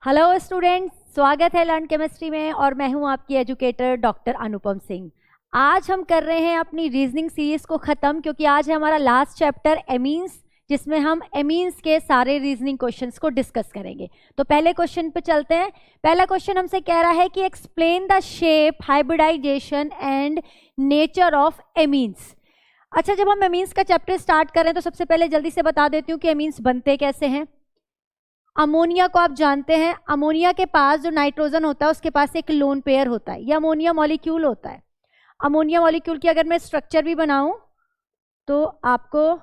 Hello students, स्वागत है learn chemistry में और मैं हूं आपकी एजुकेटर डॉक्टर अनुपम सिंह। आज हम कर रहे हैं अपनी रीजनिंग सीरीज को ख़त्म, क्योंकि आज है हमारा लास्ट चैप्टर एमीन्स, जिसमें हम एमीन्स के सारे रीजनिंग क्वेश्चंस को डिस्कस करेंगे। तो पहले क्वेश्चन पे चलते हैं। पहला क्वेश्चन हमसे कह रहा है कि explain the shape, hybridization and nature of amines. अच्छा, जब हम एमीन्स का चैप्टर स्टार्ट करें तो सबसे पहले जल्दी से बता देती हूँ कि एमीन्स बनते कैसे हैं। अमोनिया को आप जानते हैं, अमोनिया के पास जो नाइट्रोजन होता है उसके पास एक लोन पेयर होता है, यह अमोनिया मॉलिक्यूल होता है। अमोनिया मॉलिक्यूल की अगर मैं स्ट्रक्चर भी बनाऊं तो आपको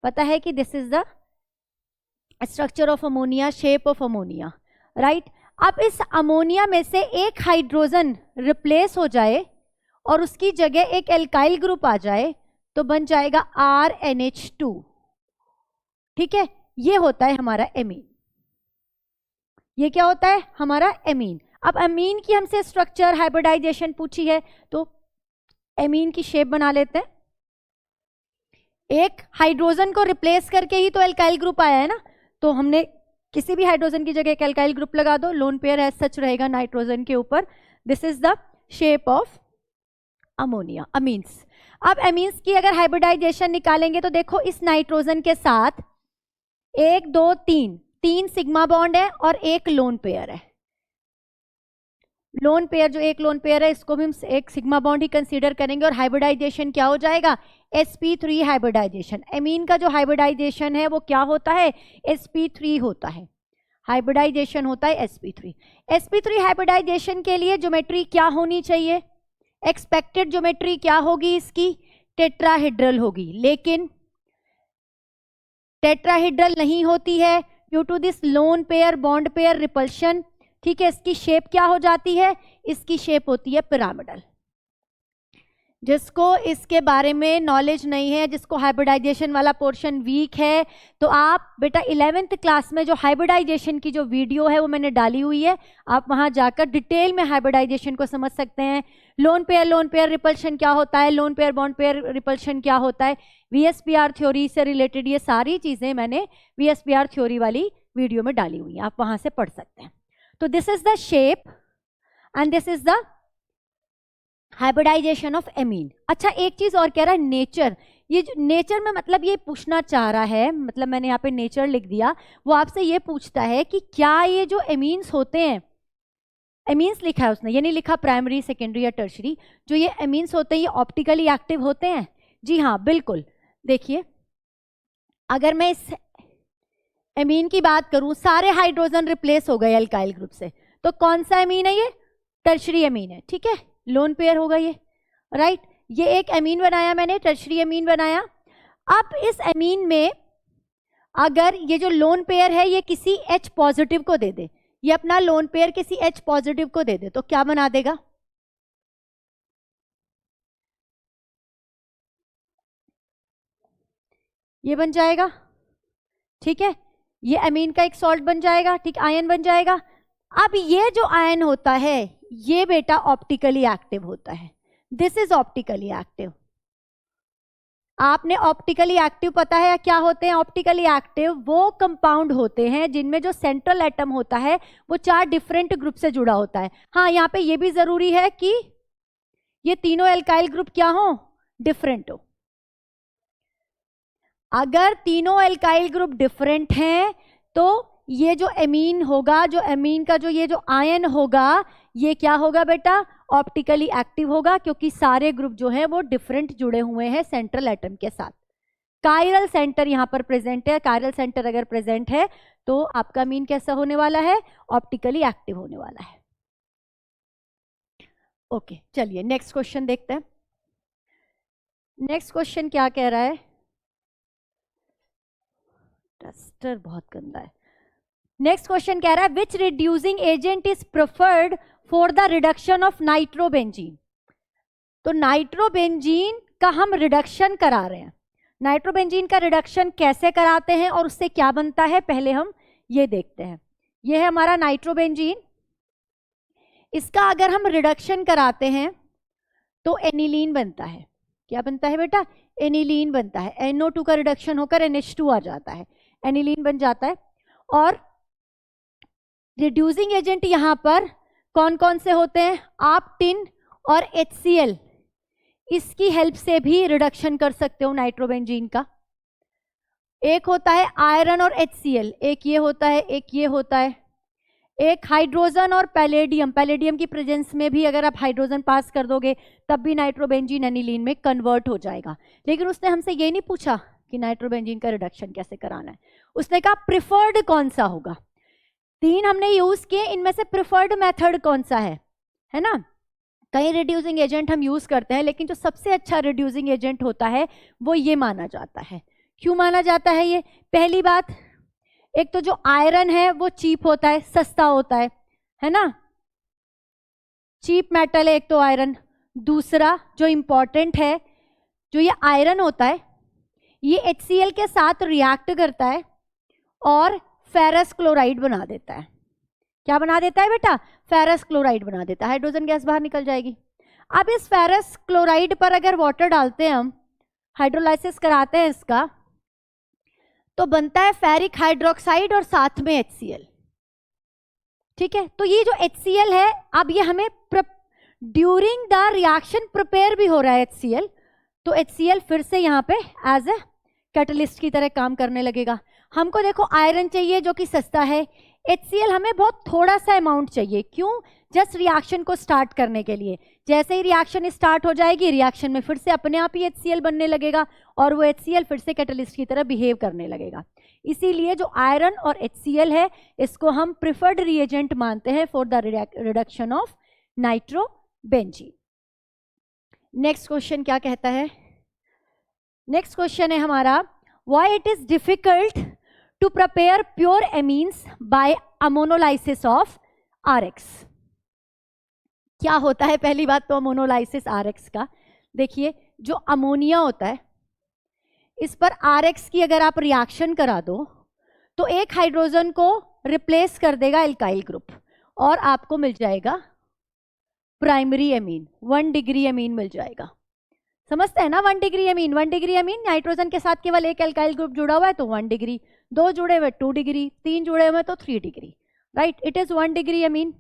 पता है कि this is the structure of ammonia, shape of ammonia, right. अब इस अमोनिया में से एक हाइड्रोजन रिप्लेस हो जाए और उसकी जगह एक एल्काइल ग्रुप आ जाए तो बन जाएगा RNH2। ठीक है, ये होता है हमारा एमीन। ये क्या होता है? हमारा एमीन। अब एमीन की हमसे स्ट्रक्चर, हाइब्रिडाइजेशन पूछी है तो एमीन की शेप बना लेते हैं। एक हाइड्रोजन को रिप्लेस करके ही तो एल्काइल ग्रुप आया है ना, तो हमने किसी भी हाइड्रोजन की जगह एक एल्काइल ग्रुप लगा दो, लोन पेयर एज सच रहेगा नाइट्रोजन के ऊपर। This is the shape of ammonia, amines. अब एमीन्स की अगर हाइब्रिडाइजेशन निकालेंगे तो देखो, इस नाइट्रोजन के साथ 1 2 3 सिग्मा बॉन्ड है और एक लोन पेयर है। लोन पेयर, जो एक लोन पेयर है इसको भी हम एक सिग्मा बॉन्ड ही कंसीडर करेंगे और हाइब्रिडाइजेशन क्या हो जाएगा? sp3 hybridisation. एमीन का जो हाइब्रिडाइजेशन है वो क्या होता है? sp3 होता है। हाइब्रिडाइजेशन होता है sp3। sp3 हाइब्रिडाइजेशन के लिए ज्योमेट्री क्या होनी चाहिए? एक्सपेक्टेड ज्योमेट्री क्या होगी इसकी? टेट्राहेड्रल होगी, लेकिन टेट्राहेड्रल नहीं होती है due to this lone pair bond pair repulsion. ठीक है, इसकी शेप क्या हो जाती है? इसकी शेप होती है पिरामिडल। जिसको इसके बारे में नॉलेज नहीं है, जिसको हाइब्रिडाइजेशन वाला पोर्शन वीक है, तो आप बेटा 11th क्लास में जो हाइब्रिडाइजेशन की जो वीडियो है वो मैंने डाली हुई है, आप वहां जाकर डिटेल में हाइब्रिडाइजेशन को समझ सकते हैं। लोन पेयर रिपल्शन क्या होता है, loan pair bond pair repulsion क्या होता है, VSPR थ्योरी से रिलेटेड ये सारी चीजें मैंने VSPR थ्योरी वाली वीडियो में डाली हुई है, आप वहां से पढ़ सकते हैं। तो this is the shape and this is the hybridization of amine. अच्छा, एक चीज और कह रहा है, नेचर। ये जो नेचर में मतलब ये पूछना चाह रहा है, मतलब मैंने यहाँ पे नेचर लिख दिया, वो आपसे ये पूछता है कि क्या ये जो एमीन्स होते हैं, एमीन्स लिखा है उसने, ये नहीं लिखा प्राइमरी, सेकेंडरी या टर्शरी, जो ये एमीन्स होते हैं ये ऑप्टिकली एक्टिव होते हैं? जी हाँ, बिल्कुल। देखिए, अगर मैं इस एमीन की बात करूं, सारे हाइड्रोजन रिप्लेस हो गए एल्काइल ग्रुप से, तो कौन सा एमीन है ये? टर्शरी एमीन है। ठीक है, लोन पेयर होगा ये, राइट। ये एक एमीन बनाया मैंने, टर्शरी एमीन बनाया। अब इस एमीन में अगर ये जो लोन पेयर है ये किसी H पॉजिटिव को दे दे, ये अपना लोन पेयर किसी H पॉजिटिव को दे दे, तो क्या बना देगा? ये बन जाएगा। ठीक है, ये एमीन का एक सॉल्ट बन जाएगा, ठीक, आयन बन जाएगा। अब ये जो आयन होता है ये बेटा ऑप्टिकली एक्टिव होता है। This is optically active. आपने ऑप्टिकली एक्टिव पता है क्या होते हैं? ऑप्टिकली एक्टिव वो कंपाउंड होते हैं जिनमें जो सेंट्रल एटम होता है वो 4 डिफरेंट ग्रुप से जुड़ा होता है। हाँ, यहाँ पे ये भी जरूरी है कि ये तीनों एल्काइल ग्रुप क्या हो? डिफरेंट हो। अगर तीनों एल्काइल ग्रुप डिफरेंट हैं तो ये जो एमीन होगा, जो एमीन का जो ये जो आयन होगा, ये क्या होगा बेटा? ऑप्टिकली एक्टिव होगा, क्योंकि सारे ग्रुप जो है वो डिफरेंट जुड़े हुए हैं सेंट्रल एटम के साथ। कायरल सेंटर यहां पर प्रेजेंट है, कायरल सेंटर अगर प्रेजेंट है तो आपका अमीन कैसा होने वाला है? ऑप्टिकली एक्टिव होने वाला है। ओके, चलिए नेक्स्ट क्वेश्चन देखते हैं। नेक्स्ट क्वेश्चन क्या कह रहा है? डस्टर बहुत गंदा है। नेक्स्ट क्वेश्चन कह रहा है, which reducing agent is preferred for the reduction of nitrobenzene. तो नाइट्रोबेंजीन का हम रिडक्शन करा रहे हैं। नाइट्रोबेंजीन का रिडक्शन कैसे कराते हैं और उससे क्या बनता है, पहले हम ये देखते हैं। ये है हमारा नाइट्रोबेंजीन। इसका अगर हम रिडक्शन कराते हैं तो एनिलीन बनता है। क्या बनता है बेटा? एनिलीन बनता है। NO2 का रिडक्शन होकर NH2 आ जाता है, एनिलीन बन जाता है। और रिड्यूसिंग एजेंट यहां पर कौन कौन से होते हैं? आप टिन और HCl, इसकी हेल्प से भी रिडक्शन कर सकते हो नाइट्रोबेंजीन का। एक होता है आयरन और HCl, एक ये होता है, एक ये होता है। एक हाइड्रोजन और पैलेडियम, पैलेडियम की प्रेजेंस में भी अगर आप हाइड्रोजन पास कर दोगे तब भी नाइट्रोबेंजीन एनिलीन में कन्वर्ट हो जाएगा। लेकिन उसने हमसे ये नहीं पूछा कि नाइट्रोबेंजीन का रिडक्शन कैसे कराना है, उसने कहा प्रिफर्ड कौन सा होगा। 3 हमने यूज किए, इनमें से प्रिफर्ड मेथड कौन सा है ना। कई रिड्यूसिंग एजेंट हम यूज करते हैं, लेकिन जो सबसे अच्छा रिड्यूसिंग एजेंट होता है वो ये माना जाता है। क्यों माना जाता है ये? पहली बात, एक तो जो आयरन है वो चीप होता है, सस्ता होता है ना, चीप मेटल है एक तो आयरन। दूसरा जो इंपॉर्टेंट है, जो ये आयरन होता है ये HCl के साथ रिएक्ट करता है और फेरस क्लोराइड बना देता है। क्या बना देता है बेटा? फेरस क्लोराइड बना देता है, हाइड्रोजन गैस बाहर निकल जाएगी। अब इस फेरस क्लोराइड पर अगर वाटर डालते हैं, हम हाइड्रोलाइसिस कराते हैं इसका, तो बनता है फेरिक हाइड्रोक्साइड और साथ में HCl। ठीक है, तो ये जो HCl है, अब ये हमें ड्यूरिंग द रिएक्शन प्रिपेयर भी हो रहा है HCl, तो HCl फिर से यहाँ पे एज ए कैटलिस्ट की तरह काम करने लगेगा। हमको देखो आयरन चाहिए जो कि सस्ता है, HCl हमें बहुत थोड़ा सा अमाउंट चाहिए। क्यों? जस्ट रिएक्शन को स्टार्ट करने के लिए। जैसे ही रिएक्शन स्टार्ट हो जाएगी, रिएक्शन में फिर से अपने आप ही HCl बनने लगेगा और वो HCl फिर से कैटलिस्ट की तरह बिहेव करने लगेगा। इसीलिए जो आयरन और HCl है, इसको हम प्रिफर्ड रिएजेंट मानते हैं for the reduction of nitrobenzene. Next question क्या कहता है? नेक्स्ट क्वेश्चन है हमारा, why it is difficult to prepare pure amines by ammonolysis of RX। क्या होता है? पहली बात तो अमोनोलाइसिस RX का देखिए, जो अमोनिया होता है इस पर RX की अगर आप रिएक्शन करा दो तो एक हाइड्रोजन को रिप्लेस कर देगा एल्काइल ग्रुप और आपको मिल जाएगा प्राइमरी एमीन, 1 डिग्री एमीन मिल जाएगा। समझते हैं ना? 1 degree amine, 1 degree amine, nitrogen के साथ केवल एक एल्काइल ग्रुप जुड़ा हुआ है तो 1 डिग्री, 2 जुड़े हुए 2 डिग्री, 3 जुड़े हुए तो 3 degree, right. It is 1 degree amine.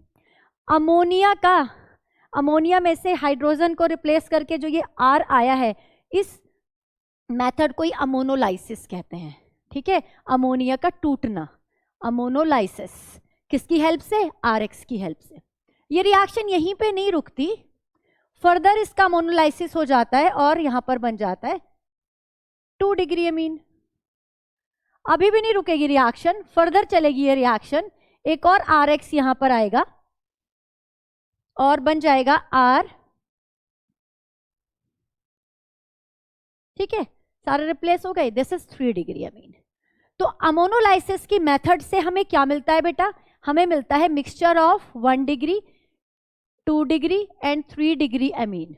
Ammonia में से हाइड्रोजन को रिप्लेस करके जो ये R आया है, इस मेथड को ही अमोनोलाइसिस कहते हैं। ठीक है, अमोनिया का टूटना, अमोनोलाइसिस। किसकी हेल्प से? RX की हेल्प से। ये रिएक्शन यहीं पे नहीं रुकती, फर्दर इसका अमोनोलाइसिस हो जाता है और यहां पर बन जाता है 2 डिग्री एमीन। अभी भी नहीं रुकेगी रिएक्शन, फर्दर चलेगी ये रिएक्शन, एक और RX यहां पर आएगा और बन जाएगा R। ठीक है, सारे रिप्लेस हो गए, दिस इज 3 डिग्री एमीन। तो अमोनोलाइसिस की मेथड से हमें क्या मिलता है बेटा? हमें मिलता है mixture of 1 degree, 2 degree and 3 degree amine.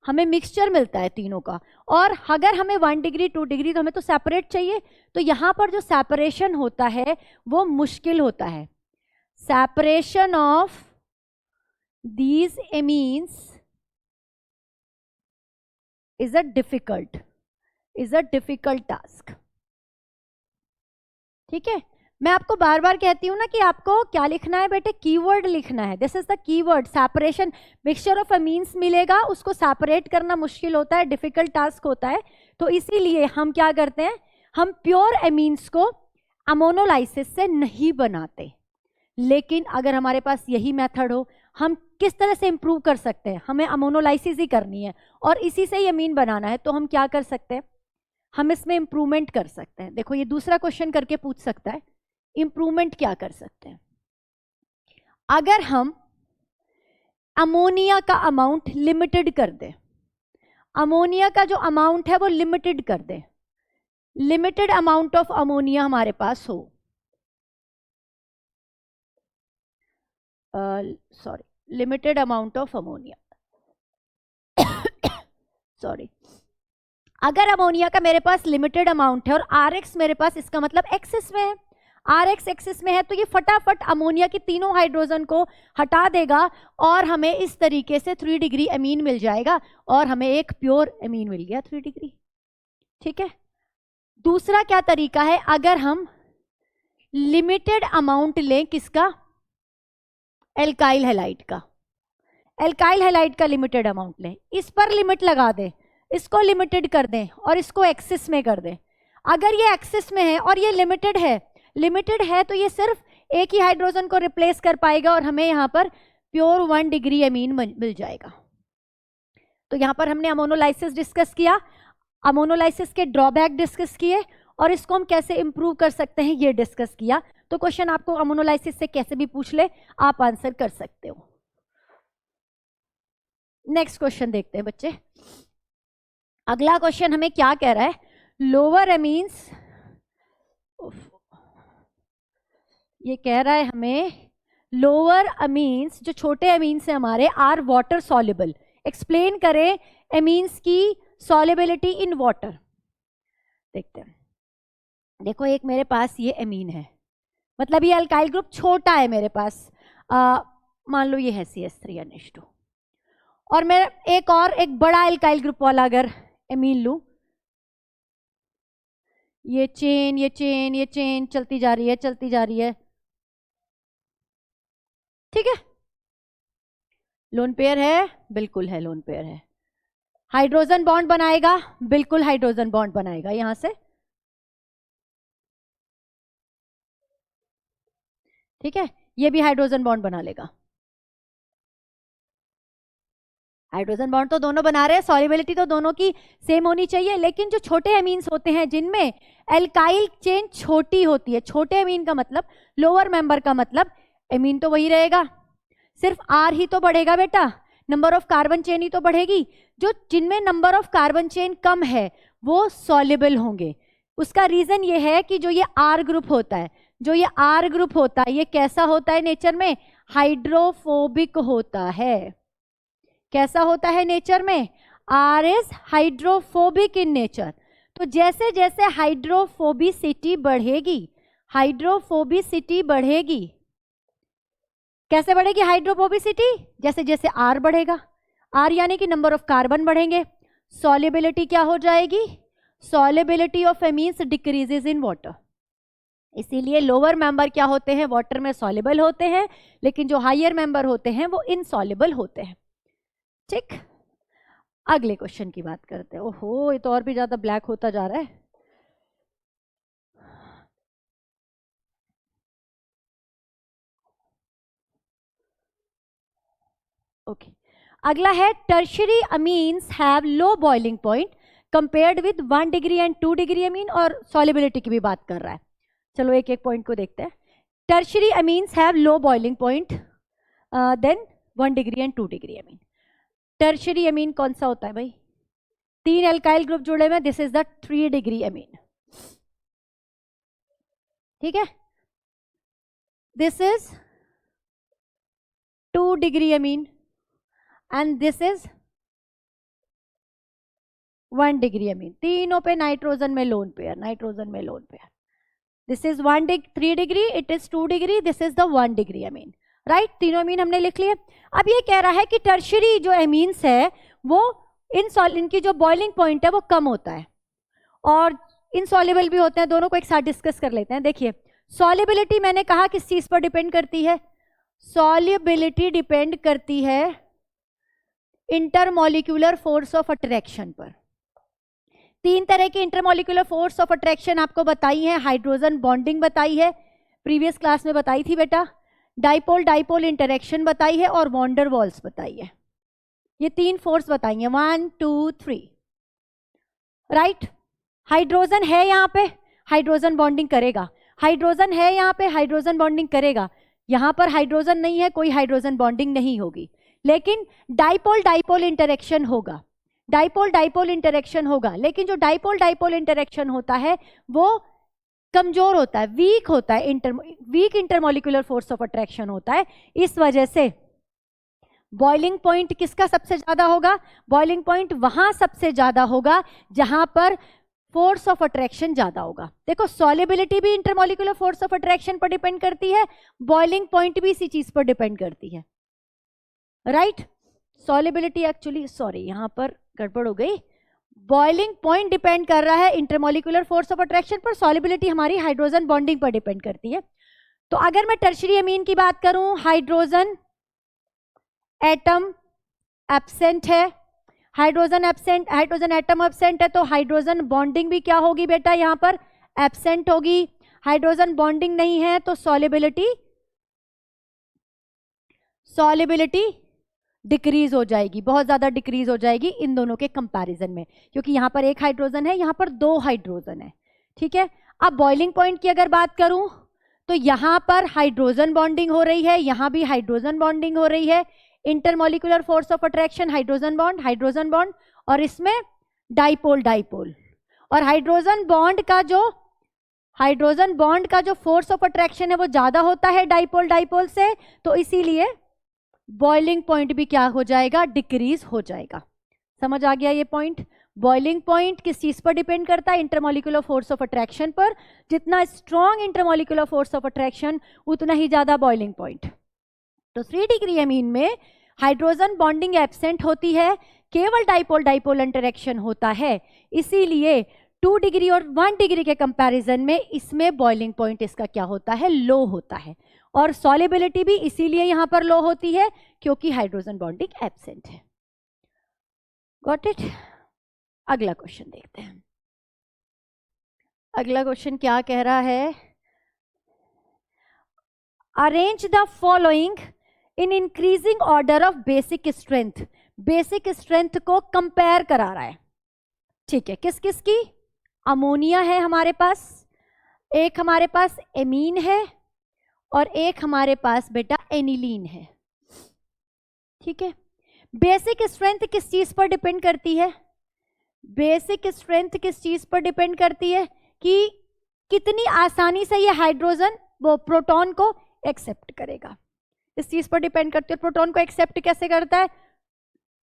हमें मिक्सचर मिलता है तीनों का। और अगर हमें 1 डिग्री 2 डिग्री, तो हमें तो सेपरेट चाहिए, तो यहां पर जो सेपरेशन होता है वो मुश्किल होता है। Separation of these amines is a difficult task। ठीक है, मैं आपको बार बार कहती हूं ना कि आपको क्या लिखना है बेटे? कीवर्ड लिखना है। This is the keyword, separation. Mixture of amines मिलेगा, उसको सेपरेट करना मुश्किल होता है, डिफिकल्ट टास्क होता है। तो इसीलिए हम क्या करते हैं, हम प्योर अमीन्स को अमोनोलाइसिस से नहीं बनाते। लेकिन अगर हमारे पास यही मेथड हो, हम किस तरह से इंप्रूव कर सकते हैं? हमें अमोनोलाइसिस ही करनी है और इसी से ही अमीन बनाना है, तो हम क्या कर सकते हैं? हम इसमें इंप्रूवमेंट कर सकते हैं। देखो, ये दूसरा क्वेश्चन करके पूछ सकता है, इंप्रूवमेंट क्या कर सकते हैं? अगर हम अमोनिया का अमाउंट लिमिटेड कर दें, अमोनिया का जो अमाउंट है वो लिमिटेड कर दें, लिमिटेड अमाउंट ऑफ अमोनिया हमारे पास हो, limited amount of ammonia, sorry, अगर अमोनिया का मेरे पास लिमिटेड अमाउंट है और RX मेरे पास, इसका मतलब एक्सिस में है, RX एक्सिस में है, तो ये फटाफट अमोनिया की तीनों हाइड्रोजन को हटा देगा और हमें इस तरीके से 3 डिग्री अमीन मिल जाएगा और हमें एक प्योर अमीन मिल गया 3 डिग्री। ठीक है, दूसरा क्या तरीका है? अगर हम लिमिटेड अमाउंट लें, किसका? एल्काइल हैलाइड का, एल्काइल हैलाइड का लिमिटेड अमाउंट लें, इस पर लिमिट लगा दें, इसको लिमिटेड कर दें और इसको एक्सिस में कर दें। अगर ये एक्सिस में है और ये लिमिटेड है तो ये सिर्फ एक ही हाइड्रोजन को रिप्लेस कर पाएगा और हमें यहाँ पर प्योर 1 डिग्री एमीन मिल जाएगा। तो यहाँ पर हमने अमोनोलाइसिस डिस्कस किया, अमोनोलाइसिस के ड्रॉबैक डिस्कस किए और इसको हम कैसे इंप्रूव कर सकते हैं ये डिस्कस किया। तो क्वेश्चन आपको अमोनोलाइसिस से कैसे भी पूछ ले आप आंसर कर सकते हो। नेक्स्ट क्वेश्चन देखते हैं बच्चे। अगला क्वेश्चन हमें क्या कह रहा है, लोअर एमीन्स, ये कह रहा है हमें लोअर अमीन्स, जो छोटे अमीन्स हैं हमारे, आर वाटर सॉल्युबल। एक्सप्लेन करें एमीन्स की सॉल्युबिलिटी इन वाटर। देखते हैं, देखो एक मेरे पास ये एमीन है, मतलब ये अल्काइल ग्रुप छोटा है मेरे पास, मान लो ये है CH3NH2, और मैं एक बड़ा अल्काइल ग्रुप वाला अगर एमीन लूं, ये चेन चलती जा रही है, ठीक है, लोन पेयर है, बिल्कुल है लोन पेयर है। हाइड्रोजन बॉन्ड बनाएगा, बिल्कुल हाइड्रोजन बॉन्ड बनाएगा यहां से, ठीक है, ये भी हाइड्रोजन बॉन्ड बना लेगा। हाइड्रोजन बॉन्ड तो दोनों बना रहे हैं, सॉल्युबिलिटी तो दोनों की सेम होनी चाहिए, लेकिन जो छोटे एमीन्स होते हैं जिनमें एल्काइल चेन छोटी होती है, छोटे एमीन का मतलब लोअर मेंबर का मतलब एमीन तो वही रहेगा, सिर्फ R ही तो बढ़ेगा बेटा, नंबर ऑफ कार्बन चेन ही तो बढ़ेगी। जो जिनमें नंबर ऑफ कार्बन चेन कम है वो सॉल्युबल होंगे। उसका रीजन ये है कि जो ये R ग्रुप होता है, ये कैसा होता है नेचर में, हाइड्रोफोबिक होता है। कैसा होता है नेचर में, R is hydrophobic in nature. तो जैसे जैसे हाइड्रोफोबिसिटी बढ़ेगी, कैसे बढ़ेगी हाइड्रोफोबिसिटी, जैसे जैसे R बढ़ेगा, R यानी कि नंबर ऑफ कार्बन बढ़ेंगे, सॉल्युबिलिटी क्या हो जाएगी, solubility of amines decreases in water. इसीलिए लोअर मेंबर क्या होते हैं, वाटर में सॉल्युबल होते हैं, लेकिन जो हायर मेंबर होते हैं वो इनसॉल्युबल होते हैं। ठीक, अगले क्वेश्चन की बात करते हैं। ओहो, ये तो और भी ज्यादा ब्लैक होता जा रहा है। ओके, अगला है tertiary amines have low boiling point compared with 1 degree and 2 degree अमीन, और सॉल्युबिलिटी की भी बात कर रहा है। चलो एक एक पॉइंट को देखते हैं। Tertiary amines have low boiling point then 1 degree and 2 degree amine. Tertiary amine कौन सा होता है भाई, 3 एल्काइल ग्रुप जुड़े हुए, this is the 3 degree amine, ठीक है, this is 2 degree Amin and this is 1 degree अमीन। तीनों पे नाइट्रोजन में lone pair, this is 3 degree, it is 2 degree, this is the 1 degree Amin, right. तीनों अमीन हमने लिख लिए। अब ये कह रहा है कि टर्शियरी जो एमीन्स है वो इनकी जो बॉइलिंग पॉइंट है वो कम होता है और इनसॉल्युबल भी होते हैं। दोनों को एक साथ डिस्कस कर लेते हैं। देखिए, सॉल्युबिलिटी मैंने कहा किस चीज पर डिपेंड करती है, सॉल्युबिलिटी डिपेंड करती है इंटरमॉलिक्यूलर फोर्स ऑफ अट्रैक्शन पर। 3 तरह की इंटरमॉलिक्यूलर फोर्स ऑफ अट्रैक्शन आपको बताई है, हाइड्रोजन बॉन्डिंग बताई है, प्रीवियस क्लास में बताई थी बेटा, डाइपोल डाइपोल इंटरेक्शन बताई है और वॉन्डर वॉल्स बताई है। ये 3 फोर्स बताई है, 1 2 3, राइट। हाइड्रोजन है यहाँ पे, हाइड्रोजन बॉन्डिंग करेगा, हाइड्रोजन है यहाँ पे, हाइड्रोजन बॉन्डिंग करेगा। यहाँ पर हाइड्रोजन नहीं है, कोई हाइड्रोजन बॉन्डिंग नहीं होगी, लेकिन डाइपोल डाइपोल इंटरेक्शन होगा, डाइपोल डाइपोल इंटरेक्शन होगा। लेकिन जो डाइपोल डाइपोल इंटरेक्शन होता है वो कमजोर होता है, वीक होता है, weak intermolecular force of attraction होता है। इस वजह से बॉइलिंग पॉइंट किसका सबसे ज्यादा होगा, बॉइलिंग पॉइंट वहां सबसे ज्यादा होगा जहां पर फोर्स ऑफ अट्रैक्शन ज्यादा होगा। देखो, सॉल्युबिलिटी भी इंटरमॉलिक्यूलर फोर्स ऑफ अट्रैक्शन पर डिपेंड करती है, बॉइलिंग पॉइंट भी इसी चीज पर डिपेंड करती है, राइट। सॉल्युबिलिटी एक्चुअली, सॉरी यहां पर गड़बड़ हो गई, बॉइलिंग पॉइंट डिपेंड कर रहा है इंटरमॉलिक्यूलर फोर्स ऑफ अट्रैक्शन पर, सॉल्युबिलिटी हमारी हाइड्रोजन बॉन्डिंग पर डिपेंड करती है। तो अगर मैं टर्शियरी अमीन की बात करूं, हाइड्रोजन एटम एब्सेंट है, hydrogen absent, hydrogen atom absent है, तो हाइड्रोजन बॉन्डिंग भी क्या होगी बेटा यहां पर एब्सेंट होगी। हाइड्रोजन बॉन्डिंग नहीं है तो सॉलिबिलिटी डिक्रीज हो जाएगी, बहुत ज्यादा डिक्रीज हो जाएगी इन दोनों के कंपैरिजन में, क्योंकि यहां पर एक हाइड्रोजन है, यहां पर 2 हाइड्रोजन है। ठीक है, अब बॉइलिंग पॉइंट की अगर बात करूं तो यहां पर हाइड्रोजन बॉन्डिंग हो रही है, यहां भी हाइड्रोजन बॉन्डिंग हो रही है। Intermolecular force of attraction hydrogen bond, और इसमें डाइपोल डाइपोल, और हाइड्रोजन बॉन्ड का जो फोर्स ऑफ अट्रैक्शन है वो ज्यादा होता है डाइपोल डाइपोल से, तो इसीलिए बॉइलिंग पॉइंट भी क्या हो जाएगा, डिक्रीज हो जाएगा। समझ आ गया ये पॉइंट। बॉइलिंग पॉइंट किस चीज पर डिपेंड करता है, इंटरमोलिकुलर फोर्स ऑफ अट्रैक्शन पर। जितना strong intermolecular force of attraction उतना ही ज्यादा बॉइलिंग पॉइंट। तो 3 डिग्री एमीन में हाइड्रोजन बॉन्डिंग एब्सेंट होती है, केवल डाइपोल डाइपोल इंटरेक्शन होता है, इसीलिए 2 डिग्री और 1 डिग्री के कंपैरिजन में इसमें बॉइलिंग पॉइंट इसका क्या होता है, लो होता है। और सॉलिबिलिटी भी इसीलिए यहां पर लो होती है क्योंकि हाइड्रोजन बॉन्डिंग एब्सेंट है। Got it. अगला क्वेश्चन देखते हैं। अगला क्वेश्चन क्या कह रहा है, arrange the following in increasing order of basic strength. Basic strength को कंपेयर करा रहा है। ठीक है, किस किस की, अमोनिया है हमारे पास, एक हमारे पास एमीन है, और एक हमारे पास बेटा एनिलीन है। ठीक है, बेसिक स्ट्रेंथ किस चीज पर डिपेंड करती है, बेसिक स्ट्रेंथ किस चीज पर डिपेंड करती है कि कितनी आसानी से ये हाइड्रोजन वो प्रोटॉन को एक्सेप्ट करेगा, इस चीज पर डिपेंड करती है। प्रोटॉन को एक्सेप्ट कैसे करता है,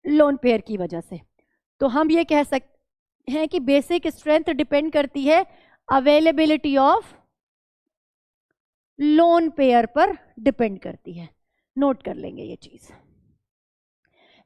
लोन पेयर की वजह से। तो हम ये कह सकते हैं कि बेसिक स्ट्रेंथ डिपेंड करती है अवेलेबिलिटी ऑफ लोन पेयर पर डिपेंड करती है। नोट कर लेंगे ये चीज।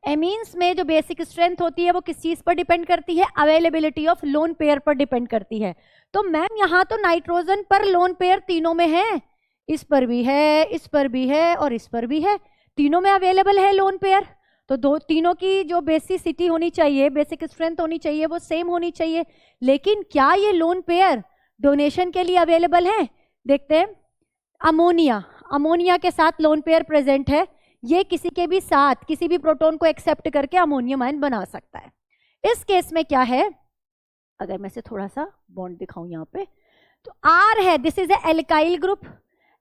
एमीन्स में जो बेसिक स्ट्रेंथ होती है वो किस चीज पर डिपेंड करती है, अवेलेबिलिटी ऑफ लोन पेयर पर डिपेंड करती है। तो मैम यहां तो नाइट्रोजन पर लोन पेयर तीनों में है, इस पर भी है, इस पर भी है, और इस पर भी है, तीनों में अवेलेबल है लोन पेयर। तो तीनों की जो बेसिसिटी होनी चाहिए, बेसिक स्ट्रेंथ होनी चाहिए, वो सेम होनी चाहिए। लेकिन क्या ये लोन पेयर डोनेशन के लिए अवेलेबल है, देखते हैं। अमोनिया के साथ लोन पेयर प्रेजेंट है, ये किसी के भी साथ किसी भी प्रोटॉन को एक्सेप्ट करके अमोनियम आयन बना सकता है। इस केस में क्या है, अगर मैं से थोड़ा सा बॉन्ड दिखाऊं यहाँ पे, तो आर है, this is a alkyl group.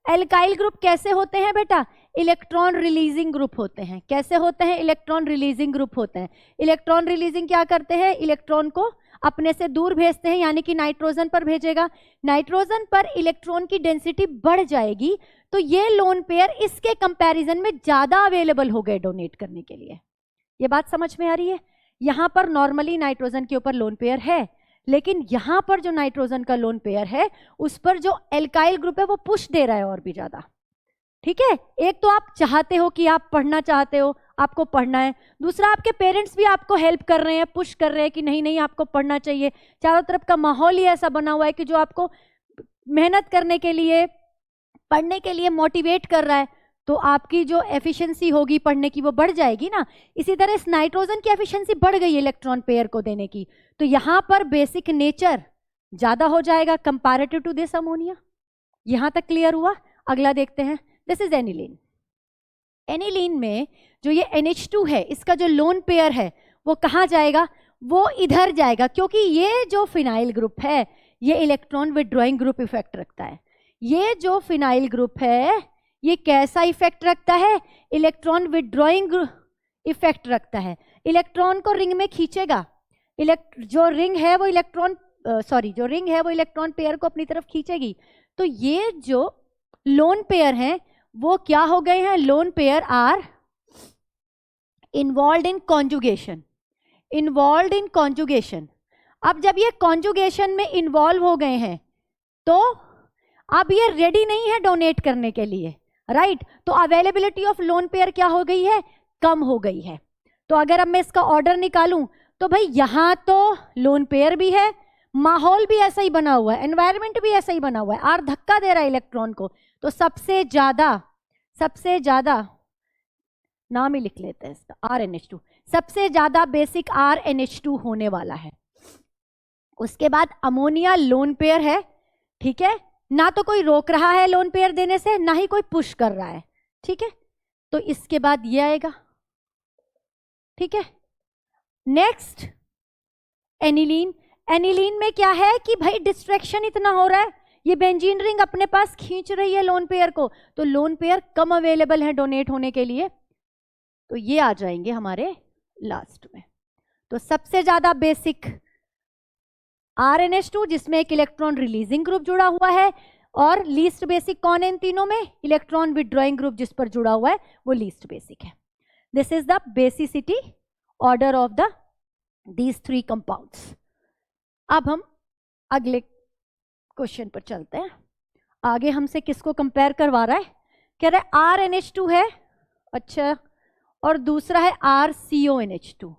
Alkyl group कैसे होते हैं बेटा, इलेक्ट्रॉन रिलीजिंग ग्रुप होते हैं। कैसे होते हैं, इलेक्ट्रॉन रिलीजिंग ग्रुप होते हैं। इलेक्ट्रॉन रिलीजिंग क्या करते हैं, इलेक्ट्रॉन को अपने से दूर भेजते हैं, यानी कि नाइट्रोजन पर भेजेगा। नाइट्रोजन पर इलेक्ट्रॉन की डेंसिटी बढ़ जाएगी, तो ये लोन पेयर इसके कंपैरिजन में ज्यादा अवेलेबल हो गए डोनेट करने के लिए। ये बात समझ में आ रही है। यहां पर नॉर्मली नाइट्रोजन के ऊपर लोन पेयर है, लेकिन यहां पर जो नाइट्रोजन का लोन पेयर है उस पर जो एल्काइल ग्रुप है वो पुश दे रहा है और भी ज्यादा। ठीक है, एक तो आप चाहते हो कि आप पढ़ना चाहते हो, आपको पढ़ना है, दूसरा आपके पेरेंट्स भी आपको हेल्प कर रहे हैं, पुश कर रहे हैं कि नहीं नहीं आपको पढ़ना चाहिए। चारों तरफ का माहौल ही ऐसा बना हुआ है कि जो आपको मेहनत करने के लिए, पढ़ने के लिए मोटिवेट कर रहा है, तो आपकी जो एफिशिएंसी होगी पढ़ने की वो बढ़ जाएगी ना। इसी तरह इस नाइट्रोजन की एफिशिएंसी बढ़ गई इलेक्ट्रॉन पेयर को देने की, तो यहां पर बेसिक नेचर ज्यादा हो जाएगा कंपैरेटिव टू दिस अमोनिया। यहां तक क्लियर हुआ। अगला देखते हैं, दिस इज एनिलीन। एनिलीन में जो ये NH2 है, इसका जो लोन पेयर है वो कहाँ जाएगा, वो इधर जाएगा, क्योंकि ये जो फिनाइल ग्रुप है ये इलेक्ट्रॉन विड्रॉइंग ग्रुप इफेक्ट रखता है। ये जो फिनाइल ग्रुप है ये कैसा इफेक्ट रखता है, इलेक्ट्रॉन विड्रॉइंग इफेक्ट रखता है। इलेक्ट्रॉन को रिंग में खींचेगा, जो रिंग है वो इलेक्ट्रॉन पेयर को अपनी तरफ खींचेगी। तो ये जो लोन पेयर हैं वो क्या हो गए हैं, lone pair are involve in conjugation. अब जब ये कॉन्जुगेशन में इन्वॉल्व हो गए हैं तो अब ये रेडी नहीं है डोनेट करने के लिए, राइट। तो अवेलेबिलिटी ऑफ लोन पेयर क्या हो गई है, कम हो गई है। तो अगर अब मैं इसका ऑर्डर निकालूं तो भाई यहां तो लोन पेयर भी है, माहौल भी ऐसा ही बना हुआ है, एनवायरनमेंट भी ऐसा ही बना हुआ है, आर धक्का दे रहा है इलेक्ट्रॉन को। तो सबसे ज्यादा नाम ही लिख लेते हैं इसका, RNH2। सबसे ज्यादा बेसिक RNH2 होने वाला है। उसके बाद अमोनिया लोन पेयर है, ठीक है, ना तो कोई रोक रहा है लोन पेयर देने से, ना ही कोई पुश कर रहा है, ठीक है। तो इसके बाद ये आएगा, ठीक है। Next aniline. एनिलीन में क्या है कि भाई डिस्ट्रैक्शन इतना हो रहा है, ये बेंजीन रिंग अपने पास खींच रही है लोन पेयर को, तो लोन पेयर कम अवेलेबल है डोनेट होने के लिए, तो ये आ जाएंगे हमारे लास्ट में। तो सबसे ज्यादा बेसिक RNH2 जिसमें एक इलेक्ट्रॉन रिलीजिंग ग्रुप जुड़ा हुआ है, और लीस्ट बेसिक कौन है इन तीनों में? इलेक्ट्रॉन विड्रॉइंग ग्रुप जिस पर जुड़ा हुआ है वो लीस्ट बेसिक है। This is the basicity order of the these three compounds. अब हम अगले क्वेश्चन पर चलते हैं। आगे हमसे किसको कंपेयर करवा रहा है? कह रहा है RNH2 है, अच्छा, और दूसरा है RCONH2।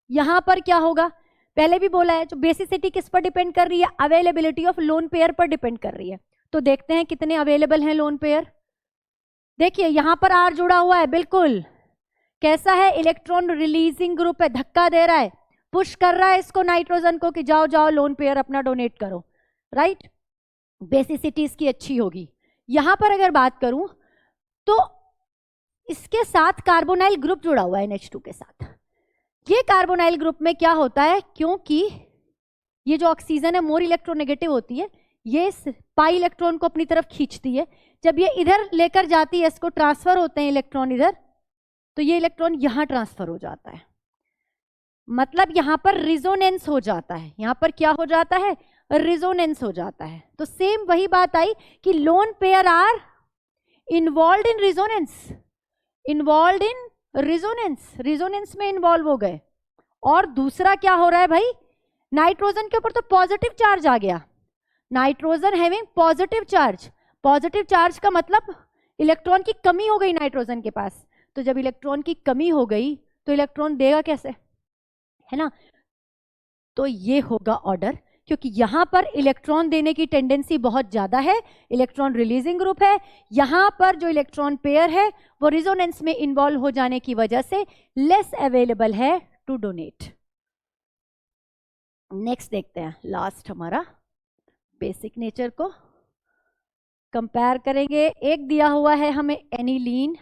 यहां पर क्या होगा? पहले भी बोला है, जो बेसिसिटी किस पर डिपेंड कर रही है? अवेलेबिलिटी ऑफ लोन पेयर पर डिपेंड कर रही है। तो देखते हैं कितने अवेलेबल हैं लोन पेयर। देखिए यहां पर R जुड़ा हुआ है, बिल्कुल कैसा है? इलेक्ट्रॉन रिलीजिंग ग्रुप है, धक्का दे रहा है, पुश कर रहा है इसको नाइट्रोजन को कि जाओ जाओ लोन पेयर अपना डोनेट करो, राइट। बेसिसिटी इसकी अच्छी होगी। यहां पर अगर बात करूं तो इसके साथ कार्बोनाइल ग्रुप जुड़ा हुआ है NH2 के साथ। ये कार्बोनाइल ग्रुप में क्या होता है, क्योंकि ये जो ऑक्सीजन है मोर इलेक्ट्रोनेगेटिव होती है, ये पाई इलेक्ट्रॉन को अपनी तरफ खींचती है। जब ये इधर लेकर जाती है, इसको ट्रांसफर होते हैं इलेक्ट्रॉन इधर, तो ये इलेक्ट्रॉन यहां ट्रांसफर हो जाता है, मतलब यहां पर रिजोनेंस हो जाता है। यहां पर क्या हो जाता है? रिजोनेंस हो जाता है। तो सेम वही बात आई कि lone pair are involve in resonance, involve in resonance, resonance में इन्वॉल्व हो गए। और दूसरा क्या हो रहा है भाई? नाइट्रोजन के ऊपर तो पॉजिटिव चार्ज आ गया, nitrogen having positive charge. Positive charge का मतलब इलेक्ट्रॉन की कमी हो गई नाइट्रोजन के पास। तो जब इलेक्ट्रॉन की कमी हो गई तो इलेक्ट्रॉन देगा कैसे, है ना। तो ये होगा ऑर्डर, क्योंकि यहां पर इलेक्ट्रॉन देने की टेंडेंसी बहुत ज्यादा है, इलेक्ट्रॉन रिलीजिंग ग्रुप है। यहां पर जो इलेक्ट्रॉन पेयर है वो रिजोनेंस में इन्वॉल्व हो जाने की वजह से लेस अवेलेबल है टू डोनेट। नेक्स्ट देखते हैं, लास्ट हमारा बेसिक नेचर को कंपेयर करेंगे। एक दिया हुआ है हमें एनिलीन,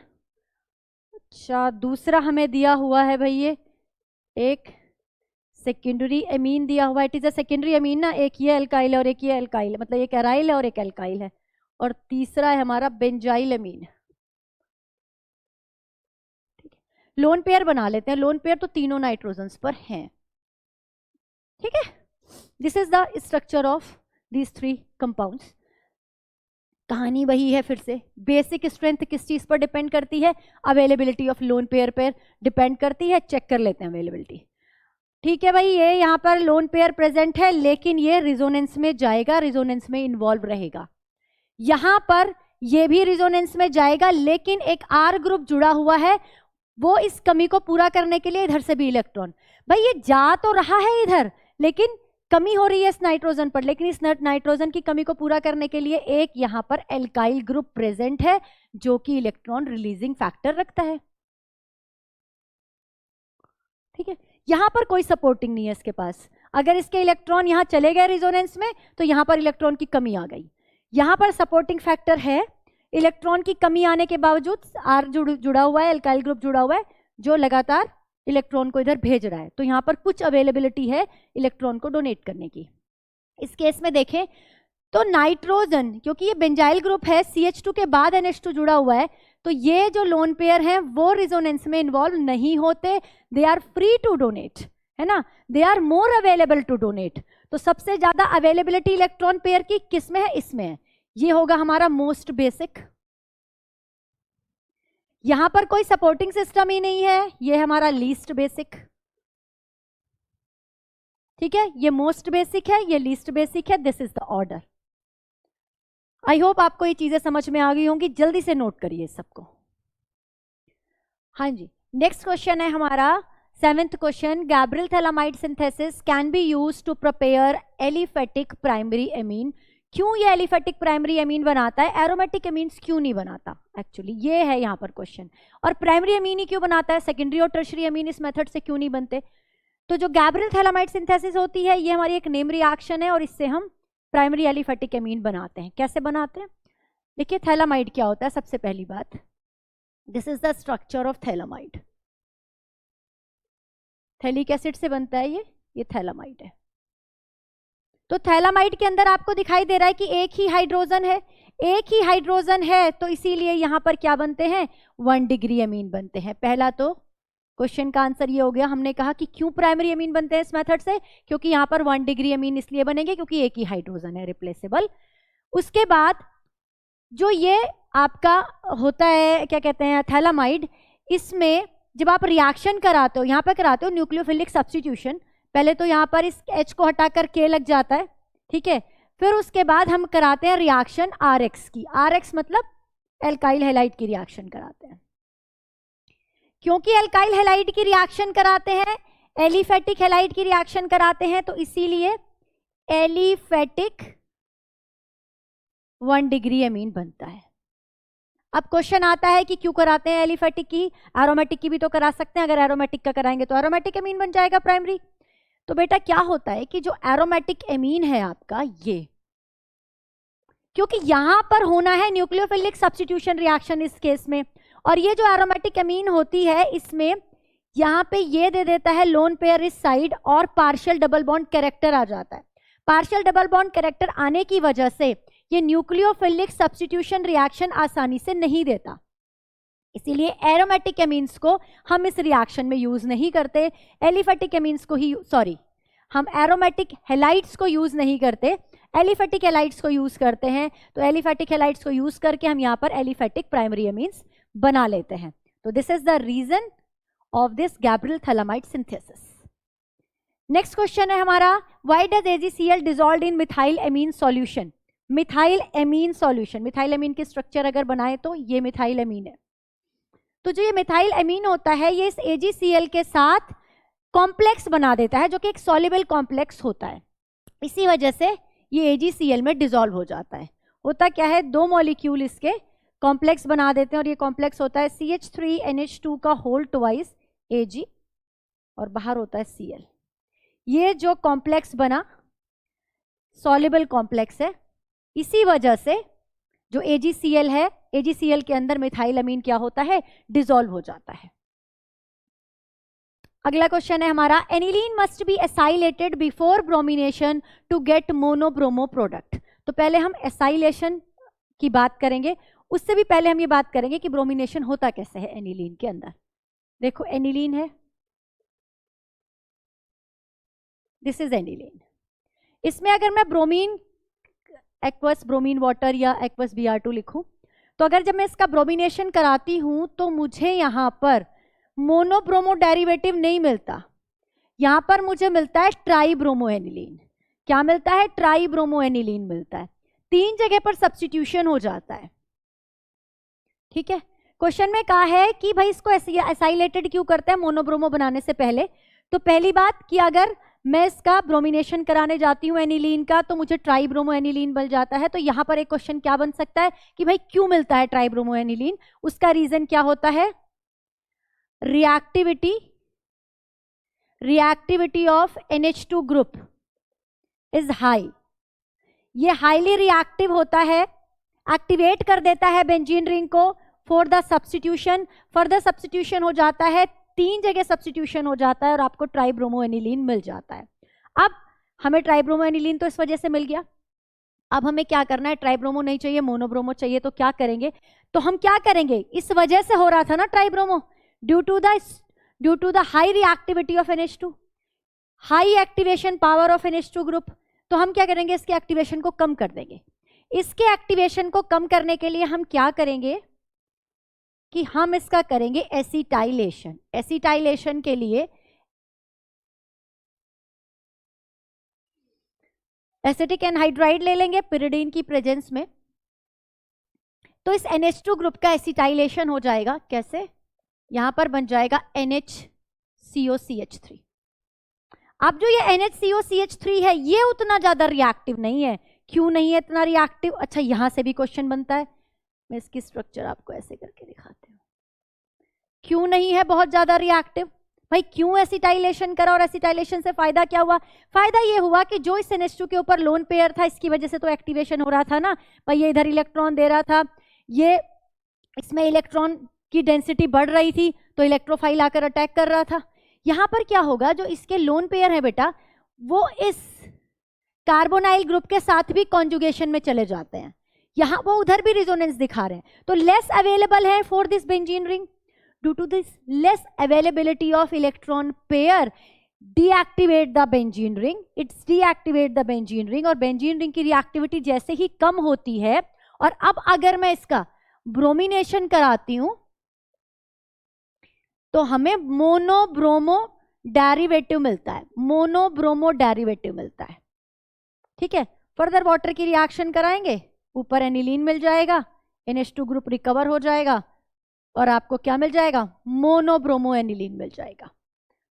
अच्छा, दूसरा हमें दिया हुआ है भाई ये एक सेकेंडरी एमीन दिया हुआ है। It is a secondary amine ना, एक ये एल्काइल है और एक ये एल्काइल है, मतलब एक एराइल है और एक एल्काइल है। और तीसरा है हमारा बेंजाइल एमीन, ठीक है। लोन पेयर बना लेते हैं, लोन पेयर तो तीनों नाइट्रोजन्स पर हैं, ठीक है। This is the structure of these three compounds. कहानी वही है फिर से। बेसिक स्ट्रेंथ किस चीज पर डिपेंड करती है? अवेलेबिलिटी ऑफ लोन पेयर पर डिपेंड करती है। चेक कर लेते हैं अवेलेबिलिटी, ठीक है भाई। ये यहाँ पर लोन पेयर प्रेजेंट है, लेकिन ये रिजोनेंस में जाएगा, रिजोनेंस में इन्वॉल्व रहेगा। यहां पर ये भी रिजोनेंस में जाएगा, लेकिन एक R ग्रुप जुड़ा हुआ है, वो इस कमी को पूरा करने के लिए इधर से भी इलेक्ट्रॉन, भाई ये जा तो रहा है इधर, लेकिन कमी हो रही है इस नाइट्रोजन पर, लेकिन इस नाइट्रोजन की कमी को पूरा करने के लिए एक यहां पर एल्काइल ग्रुप प्रेजेंट है, जो कि इलेक्ट्रॉन रिलीजिंग फैक्टर रखता है, ठीक है। यहां पर कोई सपोर्टिंग नहीं है इसके पास। अगर इसके इलेक्ट्रॉन यहां चले गए रिजोनेंस में, तो यहां पर इलेक्ट्रॉन की कमी आ गई। यहां पर सपोर्टिंग फैक्टर है, इलेक्ट्रॉन की कमी आने के बावजूद R जुड़ा हुआ है, एल्काइल ग्रुप जुड़ा हुआ है, जो लगातार इलेक्ट्रॉन को इधर भेज रहा है। तो यहां पर कुछ अवेलेबिलिटी है इलेक्ट्रॉन को डोनेट करने की। इस केस में देखें तो नाइट्रोजन, क्योंकि ये बेंजाइल ग्रुप है, CH2 के बाद NH2 जुड़ा हुआ है, तो ये जो लोन पेयर हैं वो रिजोनेंस में इन्वॉल्व नहीं होते, they are free to donate, है ना, they are more available to donate. तो सबसे ज्यादा अवेलेबिलिटी इलेक्ट्रॉन पेयर की किस में है? इसमें है। ये होगा हमारा मोस्ट बेसिक। यहां पर कोई सपोर्टिंग सिस्टम ही नहीं है, ये हमारा लीस्ट बेसिक, ठीक है। ये मोस्ट बेसिक है, ये लीस्ट बेसिक है। This is the order. I hope आपको ये चीजें समझ में आ गई होंगी, जल्दी से नोट करिए सबको। हाँ जी, नेक्स्ट क्वेश्चन है हमारा 7th question. Gabriel phthalimide synthesis can be used to prepare aliphatic primary amine. क्यों ये एलिफेटिक प्राइमरी एमीन बनाता है, एरोमेटिक एमीन्स क्यों नहीं बनाता, एक्चुअली ये है यहाँ पर क्वेश्चन। और प्राइमरी एमीन ही क्यों बनाता है, सेकेंडरी और टर्शरी एमीन इस मेथड से क्यों नहीं बनते। तो जो गैब्रियल थैलामाइड सिंथेसिस होती है ये हमारी एक नेम रिएक्शन है और इससे हम प्राइमरी एलिफेटिक एमीन बनाते हैं। कैसे बनाते हैं, देखिए थैलामाइड क्या होता है। सबसे पहली बात, this is the structure of phthalimide. Phthalic acid से बनता है ये थैलामाइड है। तो थैलामाइड के अंदर आपको दिखाई दे रहा है कि एक ही हाइड्रोजन है, एक ही हाइड्रोजन है, तो इसीलिए यहां पर क्या बनते हैं, 1 डिग्री एमीन बनते हैं। पहला तो क्वेश्चन का आंसर ये हो गया। हमने कहा कि क्यों प्राइमरी एमीन बनते हैं इस मेथड से, क्योंकि यहां पर 1 डिग्री एमीन इसलिए बनेंगे क्योंकि एक ही हाइड्रोजन है, रिप्लेसेबल। उसके बाद जो ये आपका होता है क्या कहते हैं थैलामाइड, इसमें जब आप रिएक्शन कराते हो, यहाँ पे कराते हो न्यूक्लियोफिलिक सब्स्टिट्यूशन, पहले तो यहाँ पर इस H को हटाकर K लग जाता है, ठीक है। फिर उसके बाद हम कराते हैं रिएक्शन RX की, RX मतलब एल्काइल हैलाइड की रिएक्शन कराते हैं। क्योंकि एल्काइल हैलाइड की रिएक्शन कराते हैं, एलिफेटिक हैलाइड की रिएक्शन कराते हैं, तो इसीलिए एलिफेटिक 1 डिग्री एमीन बनता है। अब क्वेश्चन आता है कि क्यों कराते हैं एलिफेटिक की, एरोमेटिक की भी तो करा सकते हैं, अगर एरोमेटिक का कराएंगे तो एरोमेटिक एमीन बन जाएगा प्राइमरी। तो बेटा क्या होता है कि जो एरोमेटिक एमीन है आपका ये, क्योंकि यहां पर होना है न्यूक्लियोफिलिक सब्स्टिट्यूशन रिएक्शन इस केस में, और ये जो एरोमेटिक एमीन होती है इसमें यहां पे ये दे देता है लोन पेयर इस साइड और पार्शियल डबल बॉन्ड कैरेक्टर आ जाता है। पार्शियल डबल बॉन्ड कैरेक्टर आने की वजह से ये न्यूक्लियोफिलिक सब्स्टिट्यूशन रिएक्शन आसानी से नहीं देता, इसीलिए एरोमेटिक एमीन्स को हम इस रिएक्शन में यूज नहीं करते, एलिफेटिक एमीन्स को ही, सॉरी, हम एरोमेटिक हैलाइड्स को यूज नहीं करते, एलिफेटिक हैलाइड्स को यूज करते हैं। तो एलिफेटिक हैलाइड्स को यूज करके हम यहाँ पर एलिफेटिक प्राइमरी एमीन्स बना लेते हैं। तो this is the reason of this Gabriel phthalimide synthesis. Next question है हमारा, why does AgCl dissolve in methyl amine solution. Methyl amine solution, methyl amine की स्ट्रक्चर अगर बनाए तो ये मिथाइल एमीन है। तो जो ये मिथाइल एमीन होता है ये इस AgCl के साथ कॉम्प्लेक्स बना देता है, जो कि एक सॉल्युबल कॉम्प्लेक्स होता है। इसी वजह से ये AgCl में डिसॉल्व हो जाता है। होता क्या है, 2 मॉलिक्यूल इसके कॉम्प्लेक्स बना देते हैं और ये कॉम्प्लेक्स होता है CH3NH2 का होल ट्वाइस Ag और बाहर होता है Cl। ये जो कॉम्प्लेक्स बना सॉल्युबल कॉम्प्लेक्स है, इसी वजह से जो AgCl है, AgCl के अंदर मिथाइल एमीन क्या होता है, डिसॉल्व हो जाता है। अगला क्वेश्चन है हमारा, aniline must be acetylated before bromination to get monobromo product. तो पहले हम एसाइलेशन की बात करेंगे, उससे भी पहले हम ये बात करेंगे कि ब्रोमिनेशन होता कैसे है एनिलीन के अंदर। देखो एनिलीन है, दिस इज एनिलीन। इसमें अगर मैं ब्रोमीन एक्वस ब्रोमीन वाटर या एक्वस Br2 लिखूं, तो अगर जब मैं इसका ब्रोमिनेशन कराती हूं तो मुझे यहां पर मोनोब्रोमो डेरिवेटिव नहीं मिलता, यहां पर मुझे मिलता है ट्राइब्रोमो एनिलीन। क्या मिलता है, ट्राइब्रोमो एनिलीन मिलता है। 3 जगह पर सब्स्टिट्यूशन हो जाता है, ठीक है। क्वेश्चन में कहा है कि भाई इसको एसाइलेटेड क्यों करते हैं मोनोब्रोमो बनाने से पहले। तो पहली बात कि अगर मैं इसका ब्रोमिनेशन कराने जाती हूँ एनिलीन का तो मुझे ट्राइब्रोमो एनिलीन मिल जाता है। तो यहाँ पर एक क्वेश्चन क्या बन सकता है कि भाई क्यों मिलता है ट्राइब्रोमो एनिलीन, उसका रीजन क्या होता है, reactivity of NH2 group is high. ये हाईली रिएक्टिव होता है, एक्टिवेट कर देता है बेंजीन रिंग को for the substitution, further substitution हो जाता है, 3 जगह सब्स्टिट्यूशन हो जाता है और आपको ट्राइब्रोमो एनिलीन मिल जाता है। अब हमें ट्राइब्रोमो एनिलीन तो इस वजह से मिल गया, अब हमें क्या करना है, ट्राइब्रोमो नहीं चाहिए मोनोब्रोमो चाहिए, तो क्या करेंगे, तो हम क्या करेंगे, इस वजह से हो रहा था ना tribromo, due to the high reactivity of NH2, high activation power of NH2 group. तो हम क्या करेंगे, इसके एक्टिवेशन को कम कर देंगे। इसके एक्टिवेशन को कम करने के लिए हम क्या करेंगे कि हम इसका करेंगे एसिटाइलेशन। एसिटाइलेशन के लिए एसिटिक एनहाइड्राइड ले लेंगे पिरिडीन की प्रेजेंस में, तो इस NH2 ग्रुप का एसिटाइलेशन हो जाएगा। कैसे, यहां पर बन जाएगा NHCOCH3। अब जो ये NHCOCH3 है ये उतना ज्यादा रिएक्टिव नहीं है, क्यों नहीं है इतना रिएक्टिव? अच्छा, यहां से भी क्वेश्चन बनता है, मैं इसकी स्ट्रक्चर आपको ऐसे करके दिखाती हूँ। क्यों नहीं है बहुत ज्यादा रिएक्टिव? भाई क्यों एसिटाइलेशन करा और एसिटाइलेशन से फायदा क्या हुआ? फायदा ये हुआ कि जो इस NH2 के ऊपर लोन पेयर था, इसकी वजह से तो एक्टिवेशन हो रहा था ना भाई, ये इधर इलेक्ट्रॉन दे रहा था, ये इसमें इलेक्ट्रॉन की डेंसिटी बढ़ रही थी तो इलेक्ट्रोफाइल आकर अटैक कर रहा था। यहां पर क्या होगा, जो इसके लोन पेयर है बेटा, वो इस कार्बोनाइल ग्रुप के साथ भी कॉन्जुगेशन में चले जाते हैं, यहां वो उधर भी रिजोनेंस दिखा रहे हैं, तो लेस अवेलेबल है for this benzene ring. Due to this less availability of electron pair deactivate the benzene ring, it's deactivate the benzene ring, और बेंजीन रिंग की रिएक्टिविटी जैसे ही कम होती है, और अब अगर मैं इसका ब्रोमिनेशन कराती हूं तो हमें मोनोब्रोमो डेरिवेटिव मिलता है, मोनोब्रोमो डेरिवेटिव मिलता है। ठीक है, फर्दर वाटर की रिएक्शन कराएंगे, ऊपर एनिलीन मिल जाएगा, NH2 ग्रुप रिकवर हो जाएगा और आपको क्या मिल जाएगा? मोनोब्रोमो एनिलीन मिल जाएगा।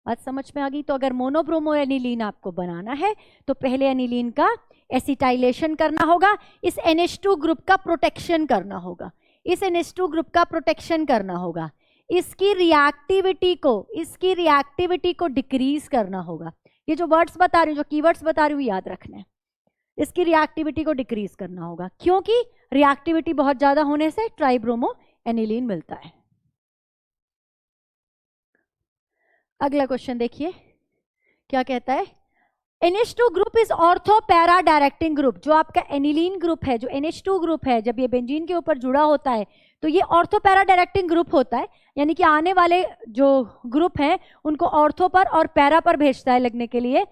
बात समझ में आ गई? तो अगर मोनोब्रोमो एनिलीन आपको बनाना है तो पहले एनिलीन का एसिटाइलेशन करना होगा, इस NH2 ग्रुप का प्रोटेक्शन करना होगा, इस NH2 ग्रुप का प्रोटेक्शन करना होगा, इसकी रिएक्टिविटी को डिक्रीज करना होगा। ये जो वर्ड्स बता रही हूँ, जो कीवर्ड्स बता रही हूँ, याद रखना है। इसकी रिएक्टिविटी को डिक्रीज करना होगा, क्योंकि रिएक्टिविटी बहुत ज्यादा होने से ट्राइब्रोमो एनिलीन मिलता है। अगला क्वेश्चन देखिए क्या कहता है, NH2 group is ortho para directing group. जो आपका एनिलीन ग्रुप है, जो NH2 ग्रुप है, जब ये बेंजीन के ऊपर जुड़ा होता है तो ये ऑर्थो पैरा डायरेक्टिंग ग्रुप होता है, यानी कि आने वाले जो ग्रुप हैं उनको ऑर्थो पर और पैरा पर भेजता है लगने के लिए।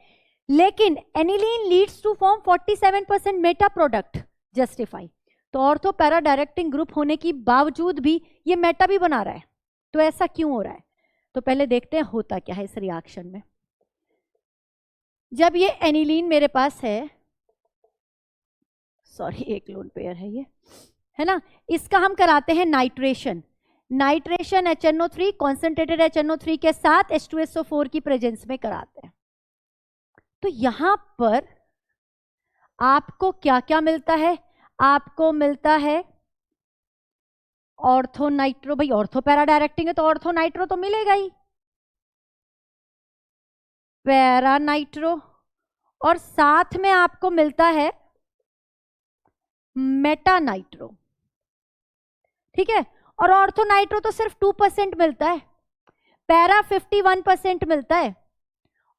लेकिन aniline leads to form 47% meta product, justify. तो ऑर्थो पैरा डायरेक्टिंग ग्रुप होने की बावजूद भी ये मेटा भी बना रहा है, तो ऐसा क्यों हो रहा है? तो पहले देखते हैं होता क्या है इस रिएक्शन में। जब ये एनिलीन मेरे पास है, सॉरी एक लोन पेयर है ये, है ना, इसका हम कराते हैं nitration. Nitration HNO3 concentrated HNO3 के साथ H2SO4 की प्रेजेंस में कराते हैं। तो यहां पर आपको क्या क्या मिलता है? आपको मिलता है ऑर्थो नाइट्रो, भाई ऑर्थो पैरा डायरेक्टिंग है तो ऑर्थो नाइट्रो तो मिलेगा ही, पैरा नाइट्रो, और साथ में आपको मिलता है मेटा नाइट्रो। ठीक है, और ऑर्थो नाइट्रो तो सिर्फ 2% मिलता है, पैरा 51% मिलता है,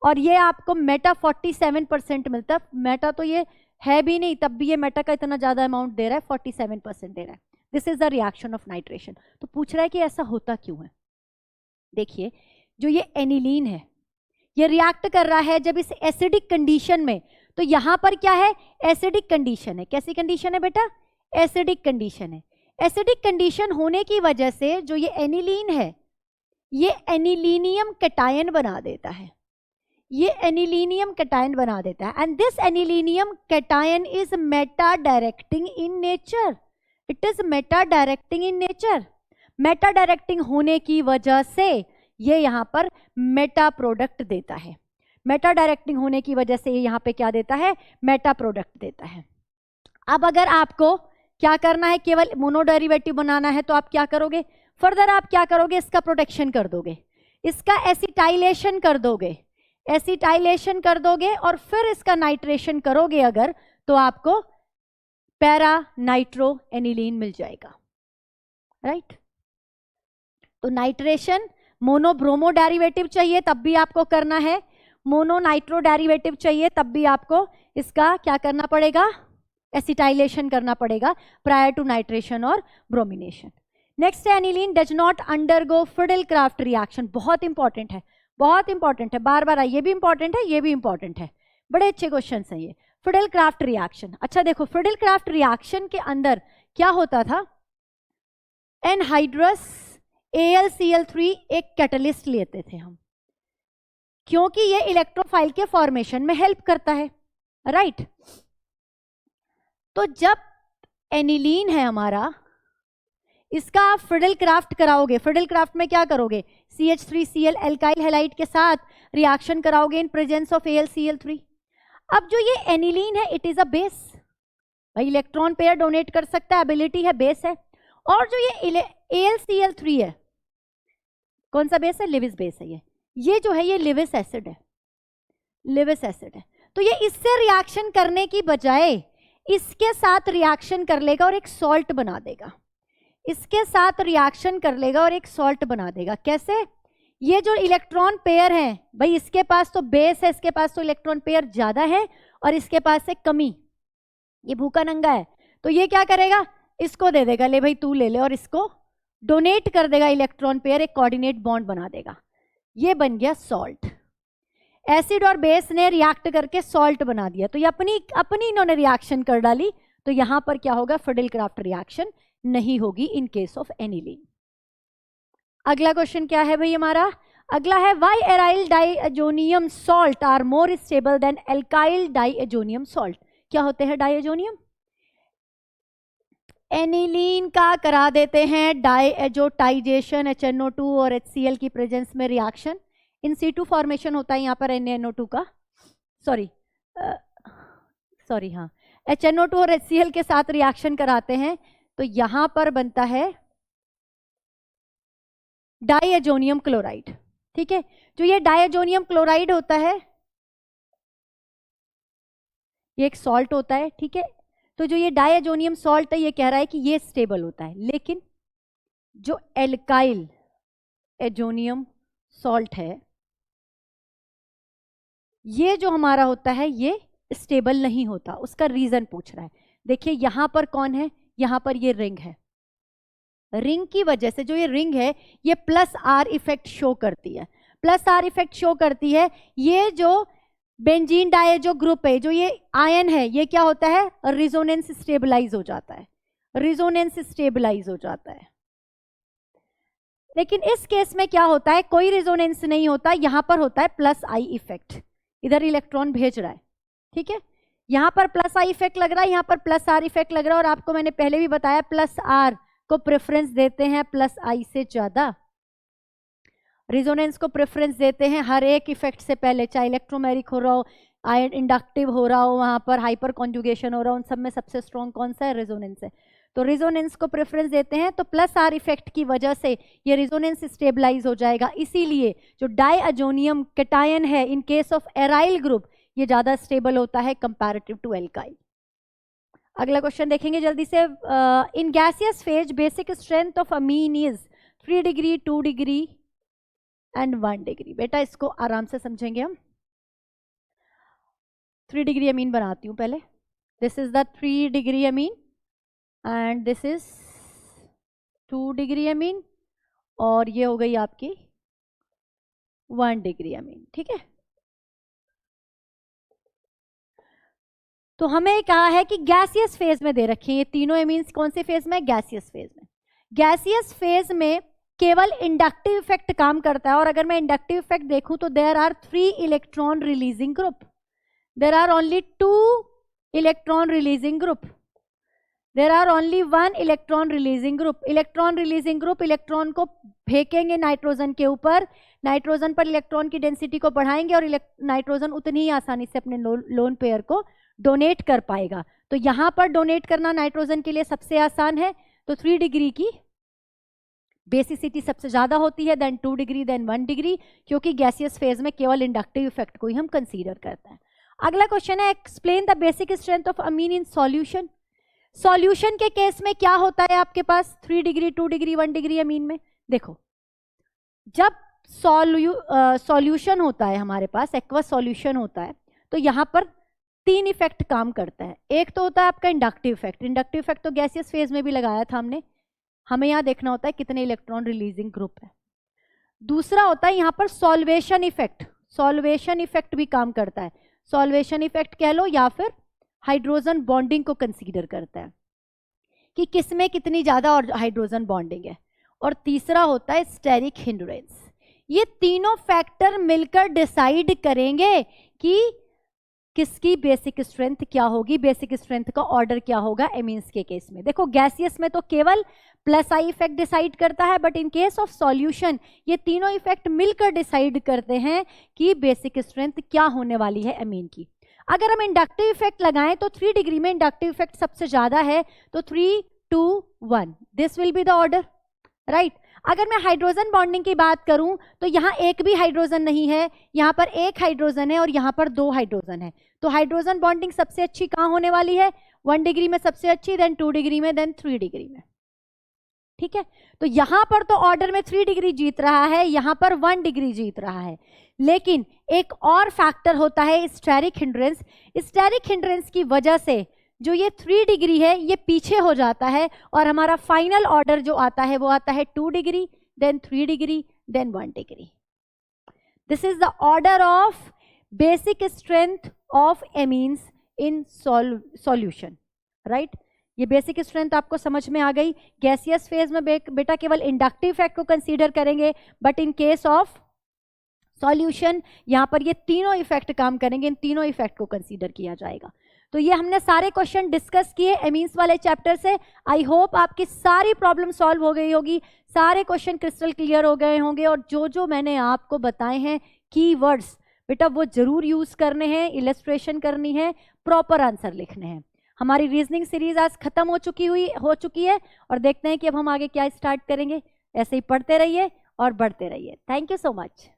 और ये आपको मेटा 47% मिलता है। मेटा तो ये है भी नहीं, तब भी ये मेटा का इतना ज्यादा अमाउंट दे रहा है, 47% दे रहा है। This is the reaction of nitration. तो पूछ रहा है कि ऐसा होता क्यों है? देखिए, जो ये एनिलीन है ये रिएक्ट कर रहा है जब इस एसिडिक कंडीशन में, तो यहां पर क्या है? एसिडिक कंडीशन है। कैसी कंडीशन है बेटा? एसिडिक कंडीशन है। एसिडिक कंडीशन होने की वजह से जो ये एनिलीन है ये एनिलीनियम कैटायन बना देता है, ये एनिलीनियम कैटायन बना देता है, and this anilinium cation is Meta directing in nature. It is Meta directing in nature. Meta directing होने की वजह से ये यहां पर मेटा प्रोडक्ट देता है। मेटा डायरेक्टिंग होने की वजह से ये यहां पे क्या देता है? मेटा प्रोडक्ट देता है। अब अगर आपको क्या करना है, केवल मोनो डेरिवेटिव बनाना है, तो आप क्या करोगे? फर्दर आप क्या करोगे? इसका प्रोटेक्शन कर दोगे, इसका एसिटाइलेशन कर दोगे, एसिटाइलेशन कर दोगे, और फिर इसका नाइट्रेशन करोगे अगर, तो आपको पैरा नाइट्रो एनिलीन मिल जाएगा। राइट? तो नाइट्रेशन, मोनो ब्रोमो डेरिवेटिव चाहिए तब भी आपको करना है, मोनो नाइट्रो डेरिवेटिव चाहिए तब भी आपको इसका क्या करना पड़ेगा? एसिटाइलेशन करना पड़ेगा प्रायर टू नाइट्रेशन और ब्रोमिनेशन। नेक्स्ट है aniline does not undergo Fidel-craft reaction. बहुत इंपॉर्टेंट है, बहुत इंपॉर्टेंट है, बार बार ये भी इंपॉर्टेंट है, ये भी इंपॉर्टेंट है, बड़े अच्छे क्वेश्चन हैं ये। फिडेल-क्राफ्ट रिएक्शन, अच्छा देखो, फिडेल-क्राफ्ट रिएक्शन के अंदर क्या होता था? एनहाइड्रस AlCl3 एक कैटलिस्ट लेते थे हम, क्योंकि ये इलेक्ट्रोफाइल के फॉर्मेशन में हेल्प करता है। राइट? तो जब एनिलीन है हमारा, इसका आप फिडेल-क्राफ्ट कराओगे, फिडेल-क्राफ्ट में क्या करोगे? CH3Cl एल्काइल हैलाइड के साथ रिएक्शन कराओगे इन प्रेजेंस ऑफ AlCl3। अब जो ये एनिलीन है इट इज अ बेस, भाई इलेक्ट्रॉन पेयर डोनेट कर सकता है, एबिलिटी है, बेस है। और जो ये AlCl3 है, कौन सा बेस है? लिविस बेस है। ये जो है ये लिविस एसिड है, लिविस एसिड है। तो ये इससे रिएक्शन करने की बजाय इसके साथ रिएक्शन कर लेगा और एक सॉल्ट बना देगा, इसके साथ रिएक्शन कर लेगा और एक सॉल्ट बना देगा। कैसे? ये जो इलेक्ट्रॉन पेयर है भाई, इसके पास तो बेस है, इसके पास तो इलेक्ट्रॉन पेयर ज्यादा है और इसके पास है कमी, ये भूखा नंगा है। तो ये क्या करेगा? इसको दे देगा, ले भाई तू ले ले, और इसको डोनेट कर देगा इलेक्ट्रॉन पेयर, एक कोऑर्डिनेट बॉन्ड बना देगा। ये बन गया सॉल्ट। एसिड और बेस ने रिएक्ट करके सॉल्ट बना दिया, तो ये अपनी इन्होंने रिएक्शन कर डाली। तो यहां पर क्या होगा? फिडेल-क्राफ्ट रिएक्शन नहीं होगी इन केस ऑफ एनिलीन। अगला क्वेश्चन क्या है भाई हमारा? अगला है why aryl diazonium salt are more stable than alkyl diazonium salt. क्या होते हैं डाइएजोनियम? एनिलीन का करा देते हैं डाइएजोटाइजेशन, HNO2 और HCl की प्रेजेंस में रिएक्शन। इन सीटू फॉर्मेशन होता है यहाँ पर NaNO2 का, सॉरी हाँ, HNO2 और HCl के साथ रिएक्शन कराते हैं, तो यहां पर बनता है डाइएजोनियम क्लोराइड। ठीक है, जो ये डाइएजोनियम क्लोराइड होता है ये एक सॉल्ट होता है। ठीक है, तो जो ये डाइएजोनियम सॉल्ट है ये कह रहा है कि ये स्टेबल होता है, लेकिन जो एल्काइल एजोनियम सॉल्ट है ये जो हमारा होता है ये स्टेबल नहीं होता। उसका रीजन पूछ रहा है। देखिए यहां पर कौन है? यहां पर ये रिंग है, रिंग की वजह से जो ये रिंग है ये +R इफेक्ट शो करती है, +R इफेक्ट शो करती है। ये जो बेंजीन डाइएजो ग्रुप है, जो ये आयन है, ये क्या होता है? रिजोनेंस स्टेबलाइज हो जाता है, रिजोनेंस स्टेबलाइज हो जाता है। लेकिन इस केस में क्या होता है? कोई रिजोनेंस नहीं होता, यहां पर होता है +I इफेक्ट। इधर इलेक्ट्रॉन भेज रहा है, ठीक है, यहां पर +I इफेक्ट लग रहा है, यहां पर +R इफेक्ट लग रहा है। और आपको मैंने पहले भी बताया +R को प्रेफरेंस देते हैं +I से ज्यादा, रिजोनेंस को प्रेफरेंस देते हैं हर एक इफेक्ट से पहले, चाहे इलेक्ट्रोमेरिक हो रहा हो, आयन इंडक्टिव हो रहा हो, वहां पर हाइपर कॉन्जुगेशन हो रहा हो, उन सब में सबसे स्ट्रॉन्ग कौन सा है? रेजोनेंस है। तो रेजोनेंस को प्रेफरेंस देते हैं, तो +R इफेक्ट की वजह से ये रेजोनेंस स्टेबलाइज हो जाएगा। इसीलिए जो डाइएजोनियम कैटायन है in case of aryl group ये ज्यादा स्टेबल होता है कंपैरेटिव टू एल्काइल। अगला क्वेश्चन देखेंगे जल्दी से। In gaseous phase basic strength of amine is 3 degree, 2 degree and 1 degree. बेटा इसको आराम से समझेंगे हम। 3 डिग्री अमीन बनाती हूं पहले। This is the 3 degree amine and this is 2 degree अमीन, और ये हो गई आपकी 1 डिग्री अमीन। ठीक है, तो हमें कहा है कि गैसियस फेज में दे रखे हैं ये तीनों एमीन्स। कौन से फेज में? गैसियस फेज में। गैसियस फेज में केवल इंडक्टिव इफेक्ट काम करता है, और अगर मैं इंडक्टिव इफेक्ट देखूं तो there are 3 electron releasing group, there are only 2 electron releasing group, there are only 1 electron releasing group. Electron releasing group electron को फेंकेंगे नाइट्रोजन के ऊपर, नाइट्रोजन पर इलेक्ट्रॉन की डेंसिटी को बढ़ाएंगे और नाइट्रोजन उतनी ही आसानी से अपने लोन पेयर को डोनेट कर पाएगा। तो यहां पर डोनेट करना नाइट्रोजन के लिए सबसे आसान है, तो 3 डिग्री की बेसिसिटी सबसे ज्यादा होती है, देन 2 डिग्री, देन 1 डिग्री, क्योंकि गैसियस फेज में केवल इंडक्टिव इफेक्ट को ही हम कंसीडर करते हैं। अगला क्वेश्चन है explain the basic strength of amine in solution. Solution के केस में क्या होता है आपके पास 3 डिग्री, 2 डिग्री, 1 डिग्री अमीन में? देखो जब सॉल्यूशन होता है हमारे पास, एक्वस सॉल्यूशन होता है, तो यहां पर 3 इफेक्ट काम करता है। एक तो होता है आपका इंडक्टिव इफेक्ट, इंडक्टिव इफेक्ट तो गैसियस फेज में भी लगाया था हमने, हमें यहां देखना होता है कितने इलेक्ट्रॉन रिलीजिंग ग्रुप है। दूसरा होता है यहां पर सॉल्वेशन इफेक्ट, सॉल्वेशन इफेक्ट भी काम करता है, सॉल्वेशन इफेक्ट कह लो या फिर हाइड्रोजन बॉन्डिंग को कंसीडर करता है कि किसमें कितनी ज्यादा और हाइड्रोजन बॉन्डिंग है। और तीसरा होता है स्टेरिक हिंड्रेंस। ये तीनों फैक्टर मिलकर डिसाइड करेंगे कि किसकी बेसिक स्ट्रेंथ क्या होगी, बेसिक स्ट्रेंथ का ऑर्डर क्या होगा एमीन्स के केस में। देखो गैसियस में तो केवल +I इफेक्ट डिसाइड करता है, but in case of solution ये तीनों इफेक्ट मिलकर डिसाइड करते हैं कि बेसिक स्ट्रेंथ क्या होने वाली है एमीन की। अगर हम इंडक्टिव इफेक्ट लगाएं तो 3 डिग्री में इंडक्टिव इफेक्ट सबसे ज्यादा है, तो 3, 2, 1 this will be the order, right. अगर मैं हाइड्रोजन बॉन्डिंग की बात करूं तो यहाँ एक भी हाइड्रोजन नहीं है, यहाँ पर एक हाइड्रोजन है और यहाँ पर 2 हाइड्रोजन है, तो हाइड्रोजन बॉन्डिंग सबसे अच्छी कहाँ होने वाली है? 1 डिग्री में सबसे अच्छी, देन 2 डिग्री में, देन 3 डिग्री में, ठीक है। तो यहां पर तो ऑर्डर में 3 डिग्री जीत रहा है, यहां पर 1 डिग्री जीत रहा है। लेकिन एक और फैक्टर होता है स्टेरिक हिंड्रेंस। स्टेरिक हिंड्रेंस की वजह से जो ये 3 डिग्री है ये पीछे हो जाता है और हमारा फाइनल ऑर्डर जो आता है वो आता है 2 degree, then 3 degree, then 1 degree. This is the order of basic strength of amines in solution, right. ये बेसिक स्ट्रेंथ आपको समझ में आ गई। गैसियस फेज में बेटा केवल इंडक्टिव इफेक्ट को कंसीडर करेंगे, but in case of solution यहां पर ये तीनों इफेक्ट काम करेंगे, इन तीनों इफेक्ट को कंसीडर किया जाएगा। तो ये हमने सारे क्वेश्चन डिस्कस किए एमीन्स वाले चैप्टर से। आई होप आपकी सारी प्रॉब्लम सॉल्व हो गई होगी, सारे क्वेश्चन क्रिस्टल क्लियर हो गए होंगे, और जो जो मैंने आपको बताए हैं कीवर्ड्स बेटा वो जरूर यूज करने हैं, इलस्ट्रेशन करनी है, प्रॉपर आंसर लिखने हैं। हमारी रीजनिंग सीरीज आज खत्म हो चुकी है और देखते हैं कि अब हम आगे क्या स्टार्ट करेंगे। ऐसे ही पढ़ते रहिए और बढ़ते रहिए। Thank you so much.